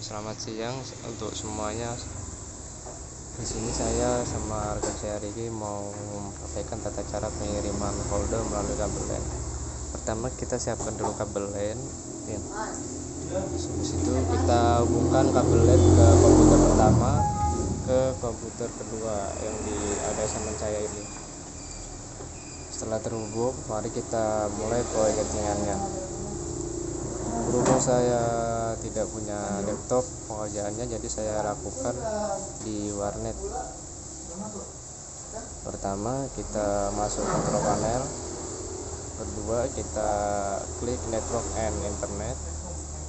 Selamat siang untuk semuanya. Di sini saya sama rekan saya Riki mau mempraktekkan tata cara pengiriman folder melalui kabel LAN. Pertama kita siapkan dulu kabel LAN. Habis itu kita hubungkan kabel LAN ke komputer pertama ke komputer kedua yang ada samping saya ini. Setelah terhubung, mari kita mulai pengettingannya. Berhubung saya tidak punya laptop pengerjaannya, jadi saya lakukan di warnet. Pertama kita masuk control panel, kedua kita klik network and internet,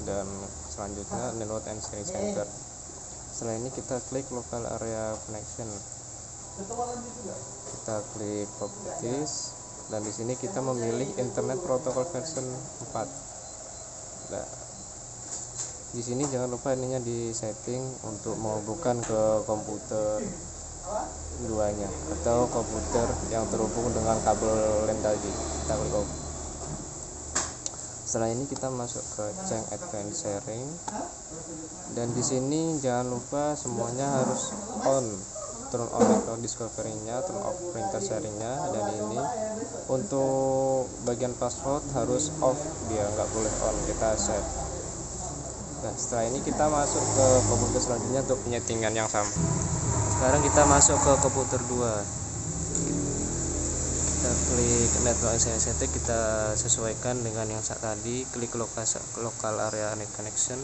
dan selanjutnya download and sharing center. Setelah ini kita klik local area connection, kita klik properties, dan di sini kita memilih internet protocol version 4. Nah, di sini jangan lupa ininya di setting untuk menghubungkan ke komputer keduanya atau komputer yang terhubung dengan kabel LAN tadi. Kita klik OK. Setelah ini kita masuk ke change advanced sharing, dan di sini jangan lupa semuanya harus on. Turn on network discovery-nya, turn off printer sharing-nya, dan ini untuk bagian password harus off, dia nggak boleh on, kita set. Nah, setelah ini kita masuk ke komputer selanjutnya untuk penyetingan yang sama. Sekarang kita masuk ke komputer 2. Kita klik network setting, kita sesuaikan dengan yang saat tadi, klik local area net connection,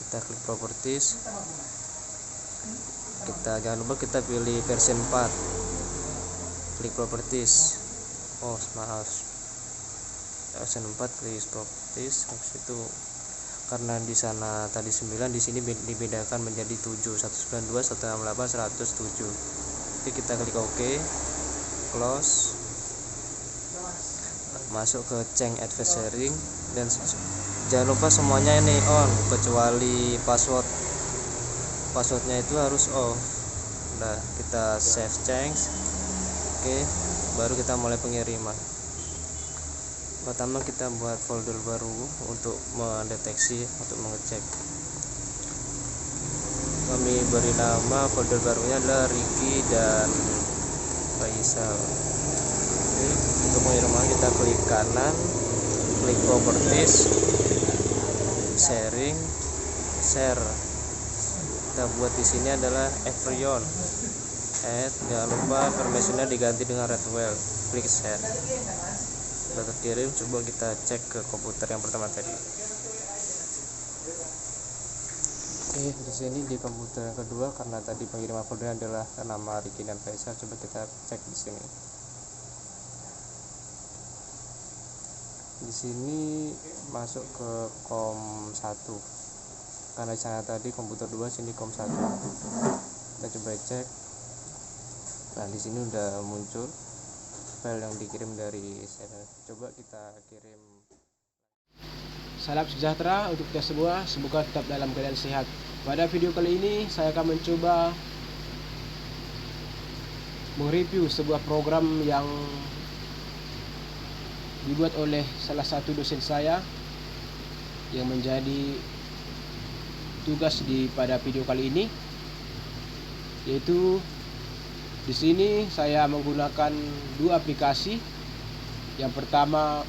kita klik properties, kita jangan lupa kita pilih version 4, klik properties. Version 4, klik properties. Habis itu karena di sana tadi 9, di sini dibedakan menjadi 7, 192, 168, 107. Jadi kita klik OK, close, masuk ke change advanced sharing, dan jangan lupa semuanya ini on kecuali passwordnya itu harus off. Nah, kita save change. Oke, baru kita mulai pengiriman. Pertama kita buat folder baru untuk mendeteksi, untuk mengecek. Kami beri nama folder barunya adalah Riki dan Faisal. Oke, untuk pengiriman kita klik kanan, klik properties, sharing, share. Kita buat di sini adalah everyone. Jangan lupa permissionnya diganti dengan Redwell. Klik share. Sudah terkirim, coba kita cek ke komputer yang pertama tadi. Oke, di sini di komputer yang kedua, karena tadi pengiriman folder adalah nama Riki dan Faisal, coba kita cek di sini. Di sini masuk ke COM 1. Karena di sana tadi komputer 2, sini COM 1. Kita coba cek. Nah, di sini udah muncul file yang dikirim dari saya. Coba kita kirim. Salam sejahtera untuk kita semua, semoga tetap dalam keadaan sehat. Pada video kali ini saya akan mencoba mereview sebuah program yang dibuat oleh salah satu dosen saya yang menjadi tugas pada video kali ini, yaitu di sini saya menggunakan dua aplikasi. Yang pertama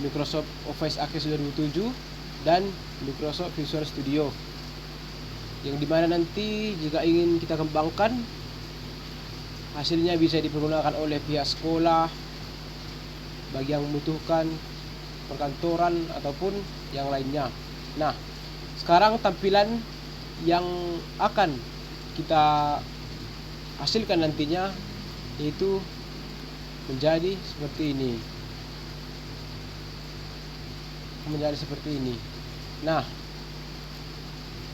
Microsoft Office Access 2007 dan Microsoft Visual Studio, yang dimana nanti jika ingin kita kembangkan, hasilnya bisa dipergunakan oleh pihak sekolah, bagi yang membutuhkan, perkantoran ataupun yang lainnya. Nah, sekarang tampilan yang akan kita hasilkan nantinya yaitu menjadi seperti ini. Nah,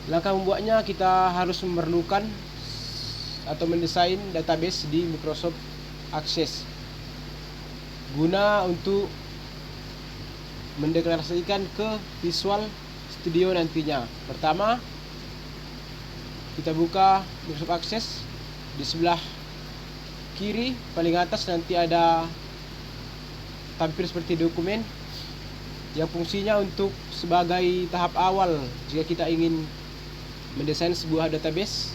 langkah membuatnya kita harus memerlukan atau mendesain database di Microsoft Access guna untuk mendeklarasikan ke Visual Studio nantinya. Pertama, kita buka Microsoft Access. Di sebelah kiri paling atas nanti ada tampil seperti dokumen. yang fungsinya untuk sebagai tahap awal jika kita ingin mendesain sebuah database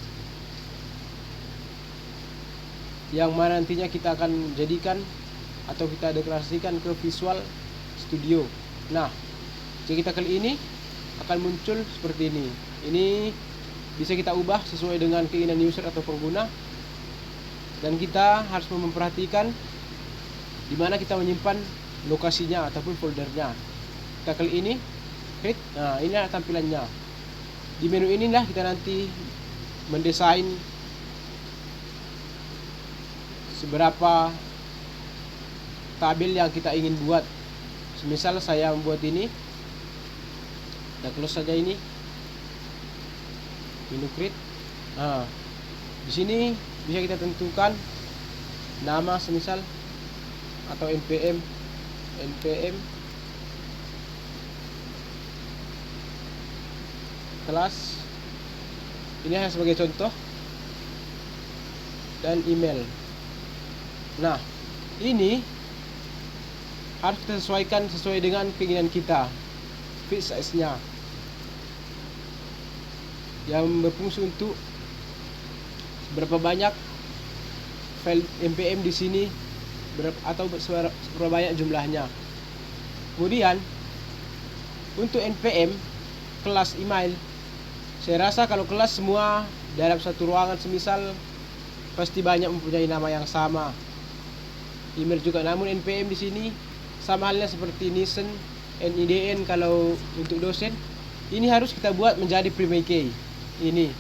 yang mana nantinya kita akan jadikan atau kita deklarasikan ke Visual Studio. Nah, jika kita klik ini akan muncul seperti ini. Ini bisa kita ubah sesuai dengan keinginan user atau pengguna, dan kita harus memperhatikan di mana kita menyimpan lokasinya ataupun foldernya. Kita klik ini, create. Nah, ini adalah tampilannya. Di menu inilah kita nanti mendesain seberapa tabel yang kita ingin buat. Misal saya membuat ini, kita close saja ini, menu create. Nah, di sini bisa kita tentukan nama semisal atau npm kelas, ini hanya sebagai contoh, dan email. Nah, ini harus kita sesuaikan sesuai dengan keinginan kita, fit size-nya, yang berfungsi untuk berapa banyak file npm di sini atau berapa banyak jumlahnya. Kemudian untuk npm kelas email, saya rasa kalau kelas semua dalam satu ruangan semisal pasti banyak mempunyai nama yang sama. Email juga, namun npm di sini sama halnya seperti Nielsen, NIDN kalau untuk dosen. Ini harus kita buat menjadi primary key. Ini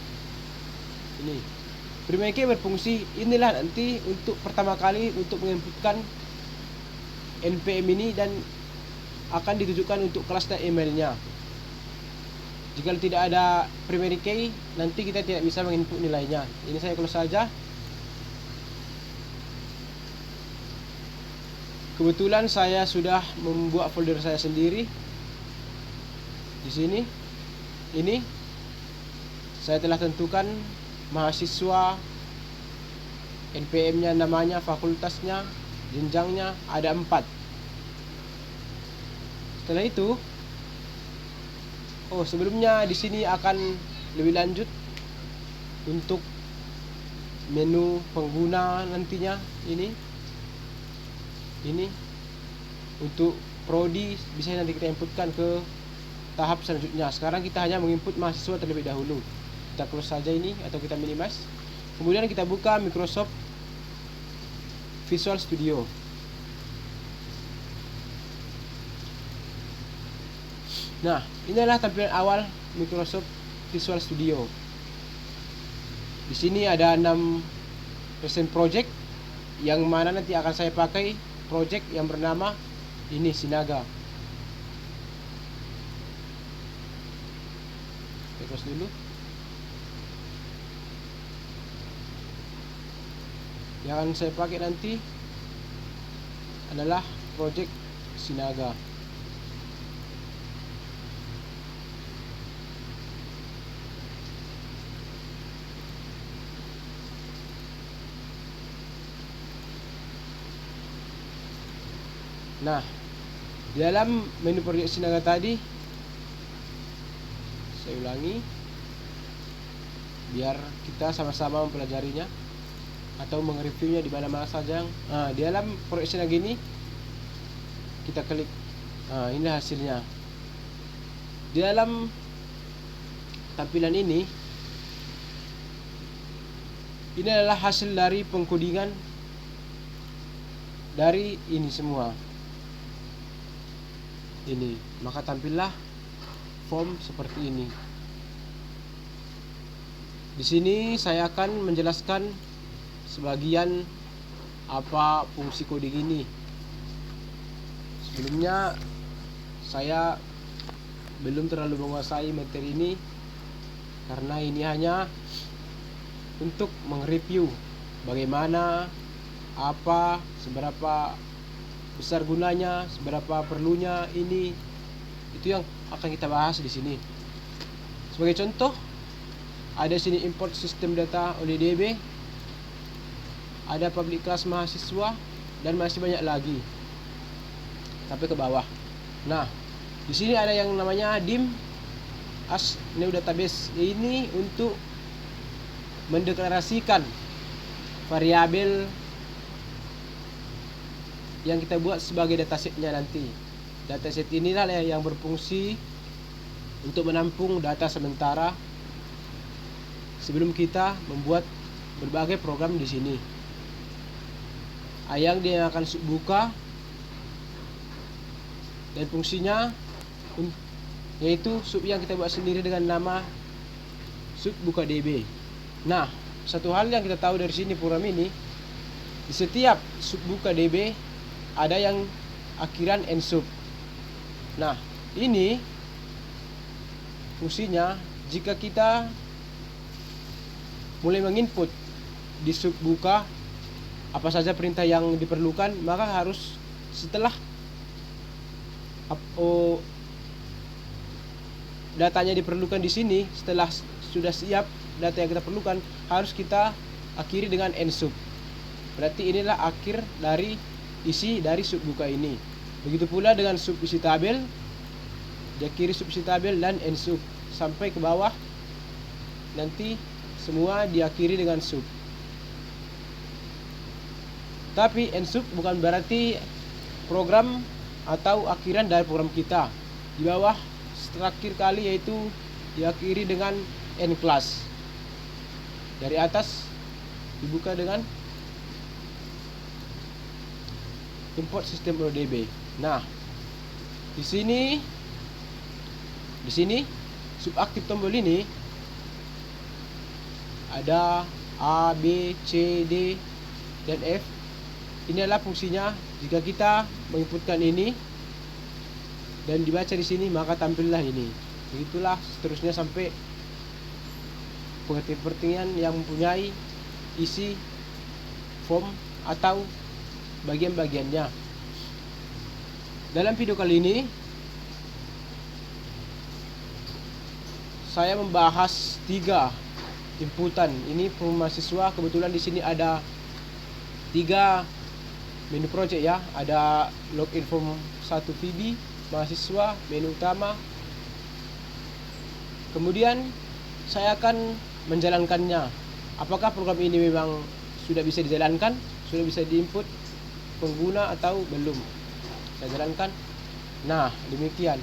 primary key berfungsi inilah nanti untuk pertama kali untuk menginputkan npm ini, dan akan ditujukan untuk kelas dan emailnya. Jika tidak ada primary key, nanti kita tidak bisa menginput nilainya. Ini saya close saja. Kebetulan saya sudah membuat folder saya sendiri. Di sini, ini saya telah tentukan mahasiswa, NPM-nya, namanya, fakultasnya, jenjangnya, ada 4. Setelah itu, sebelumnya di sini akan lebih lanjut untuk menu pengguna nantinya. Ini untuk prodi bisa nanti kita inputkan ke tahap selanjutnya. Sekarang kita hanya menginput mahasiswa terlebih dahulu. Kita close saja ini atau kita minimize. Kemudian kita buka Microsoft Visual Studio. Nah, inilah tampilan awal Microsoft Visual Studio. Di sini ada 6 recent project, yang mana nanti akan saya pakai project yang bernama ini Sinaga. Terus dulu. Yang akan saya pakai nanti adalah project Sinaga. Nah, di dalam menu project Sinaga tadi, saya ulangi biar kita sama-sama mempelajarinya atau mengereviewnya di mana-mana saja. Di dalam project Sinaga ini kita klik. Ini hasilnya. Di dalam tampilan ini adalah hasil dari pengkodingan dari ini semua. Ini, maka tampillah form seperti ini. Di sini saya akan menjelaskan sebagian apa fungsi coding ini. Sebelumnya saya belum terlalu menguasai materi ini, karena ini hanya untuk mengreview bagaimana, apa, seberapa besar gunanya, seberapa perlunya ini. Itu yang akan kita bahas di sini. Sebagai contoh, ada sini import system data oleh DB, ada public class mahasiswa, dan masih banyak lagi sampai ke bawah. Nah, Di sini ada yang namanya dim as new database. Ini untuk mendeklarasikan variabel yang kita buat sebagai datasetnya nanti. Dataset inilah yang berfungsi untuk menampung data sementara sebelum kita membuat berbagai program di sini. Yang dia akan buka dan fungsinya yaitu sub yang kita buat sendiri dengan nama sub buka DB. Nah, satu hal yang kita tahu dari sini program ini, di setiap sub buka DB ada yang akhiran n sub. Nah, ini fungsinya jika kita mulai menginput di sub buka apa saja perintah yang diperlukan, maka harus setelah datanya diperlukan di sini, setelah sudah siap data yang kita perlukan, harus kita akhiri dengan n sub. Berarti inilah akhir dari isi dari sub buka ini. Begitu pula dengan sub isi tabel, diakhiri sub isi tabel dan n sub sampai ke bawah, nanti semua diakhiri dengan sub. Tapi n sub bukan berarti program atau akhiran dari program kita. Di bawah terakhir kali yaitu diakhiri dengan n class. Dari atas dibuka dengan import system ODB. Nah, di sini subaktif tombol ini ada A, B, C, D dan F. Ini adalah fungsinya. Jika kita menginputkan ini dan dibaca di sini, maka tampillah ini. Begitulah seterusnya sampai pengertian-pengertian yang mempunyai isi form atau bagian-bagiannya. Dalam video kali ini saya membahas 3 inputan. Ini mahasiswa, kebetulan di sini ada 3 menu project ya. Ada login form 1 VB mahasiswa, menu utama. Kemudian saya akan menjalankannya. Apakah program ini memang sudah bisa dijalankan, sudah bisa diinput pengguna atau belum? Saya jalankan. Nah, demikian.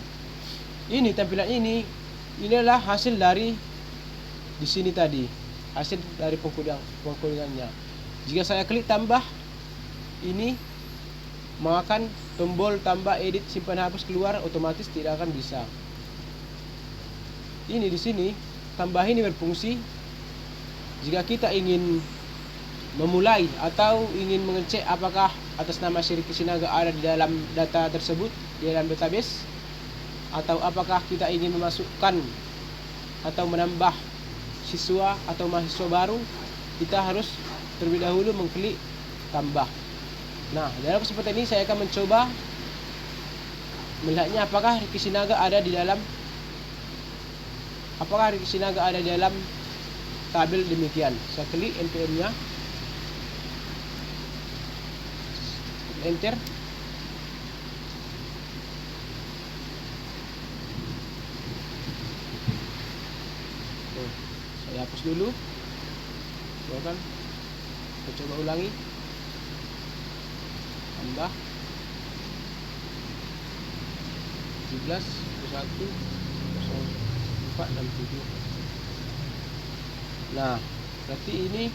Ini tampilan ini adalah hasil dari di sini tadi. Hasil dari pengkodangannya. Jika saya klik tambah ini, maka tombol tambah, edit, simpan, hapus keluar, otomatis tidak akan bisa. Ini di sini tambah ini berfungsi jika kita ingin memulai atau ingin mengecek apakah atas nama Sri Kisinaga ada di dalam data tersebut, di dalam database, atau apakah kita ingin memasukkan atau menambah siswa atau mahasiswa baru, kita harus terlebih dahulu mengklik tambah. Nah, dalam kesempatan ini saya akan mencoba melihatnya apakah Riki Sinaga ada di dalam tabel demikian. Saya klik npm-nya, enter. Saya hapus dulu. Silakan. Kita coba ulangi. Tambah 17 01 0467. Nah, berarti ini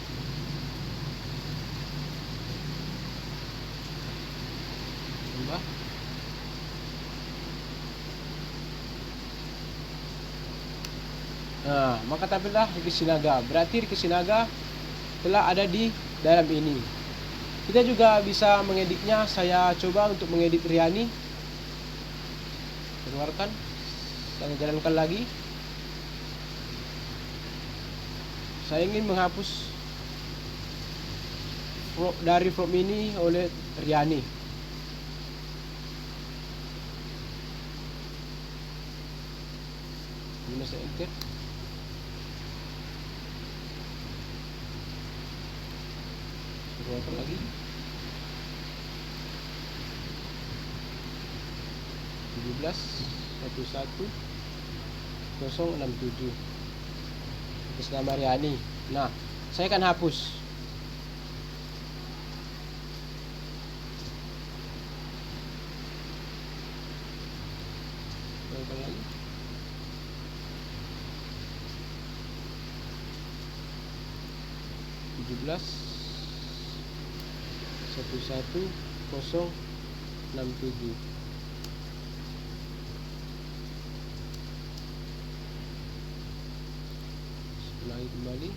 tambah nah, maka tampillah Riki Sinaga. Berarti Riki Sinaga telah ada di dalam ini. Kita juga bisa mengeditnya. Saya coba untuk mengedit Riani. Keluarkan. Saya jalankan lagi. Saya ingin menghapus dari form ini oleh Riani. Ini saya enter. Keluarkan lagi. 17 11067 atas nama Riani. Nah, saya akan hapus. Ulang lagi. (17 11067) ulangi kembali.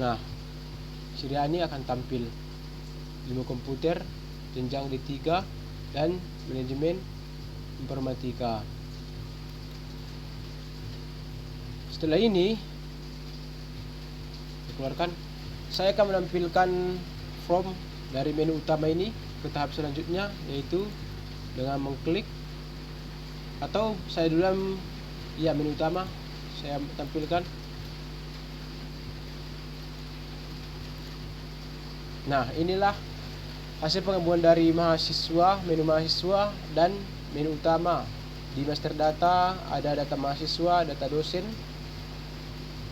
Nah, Riani akan tampil ilmu komputer jenjang D3 dan manajemen informatika. Setelah ini dikeluarkan, saya akan menampilkan form dari menu utama ini ke tahap selanjutnya, yaitu dengan mengklik, atau saya dulu menu utama saya tampilkan. Nah, inilah hasil penggabungan dari mahasiswa, menu mahasiswa dan menu utama. Di master data ada data mahasiswa, data dosen,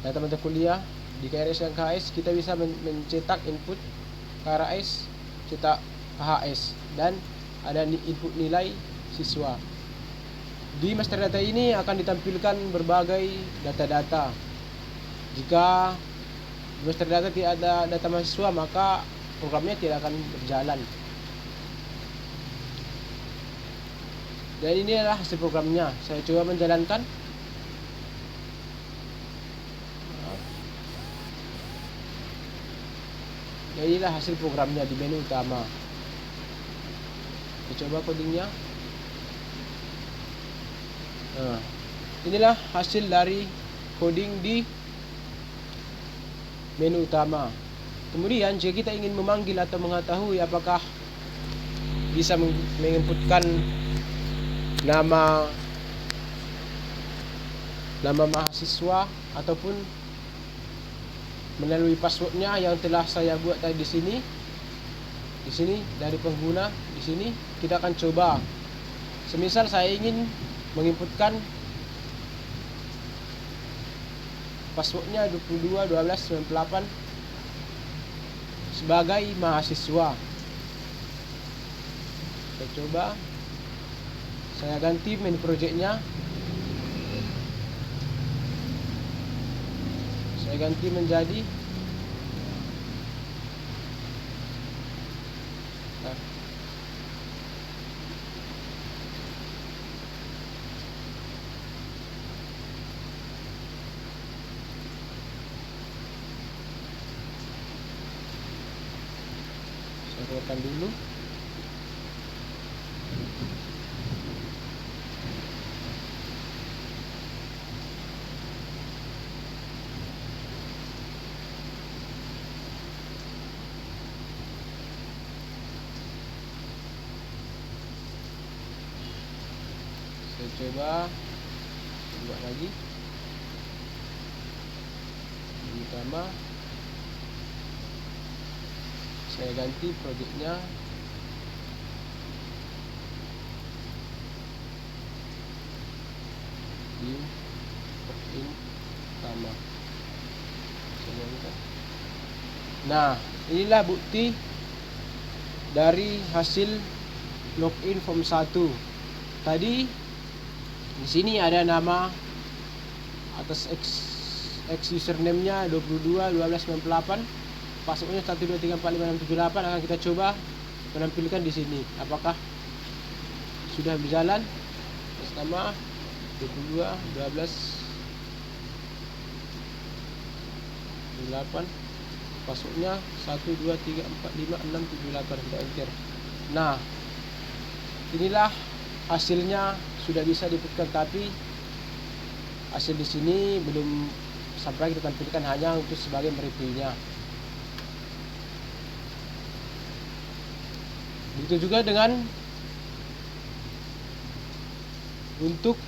data mata kuliah. Di KRS dan KHS kita bisa mencetak input KRS, cetak KHS, dan ada input nilai siswa. Di master data ini akan ditampilkan berbagai data-data. Jika di master data tidak ada data mahasiswa, maka programnya tidak akan berjalan. Dan ini adalah hasil programnya. Saya coba menjalankan. Dan inilah hasil programnya di menu utama. Kita coba codingnya. Nah, inilah hasil dari coding di menu utama. Kemudian jika kita ingin memanggil atau mengetahui apakah bisa menginputkan nama mahasiswa ataupun melalui passwordnya yang telah saya buat tadi di sini dari pengguna, di sini kita akan coba. Semisal saya ingin menginputkan passwordnya 221298 sebagai mahasiswa. Kita coba. Saya ganti main projectnya. Saya ganti menjadi saya keluarkan dulu. Saya coba buat lagi yang utama. Saya ganti projectnya view login utama. Nah, inilah bukti dari hasil login form 1. Tadi di sini ada nama atas X username-nya 221298, passwordnya 123456778. Akan kita coba menampilkan di sini. Apakah sudah berjalan? Atas nama 221298, passwordnya 123456778. Kita enter. Nah, inilah hasilnya sudah bisa diinputkan, tapi hasil di sini belum sampai kita tampilkan, hanya untuk sebagai mereviewnya. Begitu juga dengan untuk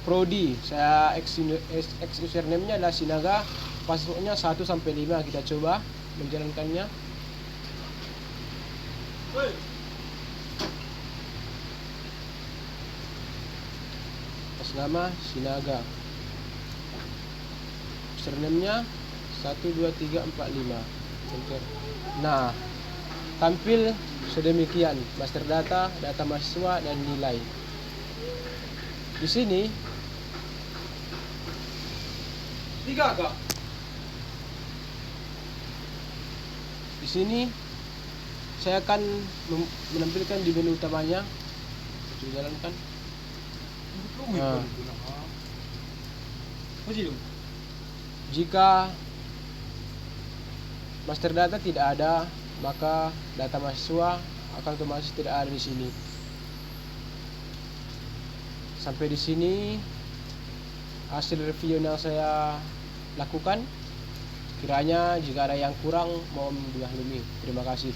prodi. Saya X username-nya adalah Sinaga, passwordnya 1 sampai 5. Kita coba menjalankannya. Atas nama Sinaga. Username-nya 12345. Enter. Nah, tampil sedemikian master data, data mahasiswa, dan nilai. Di sini Di sini saya akan menampilkan di menu utamanya. Coba jalankan. Nah, jika master data tidak ada, maka data mahasiswa akan otomatis tidak ada di sini. Sampai di sini hasil review yang saya lakukan. Kiranya jika ada yang kurang mohon dimaklumi. Terima kasih.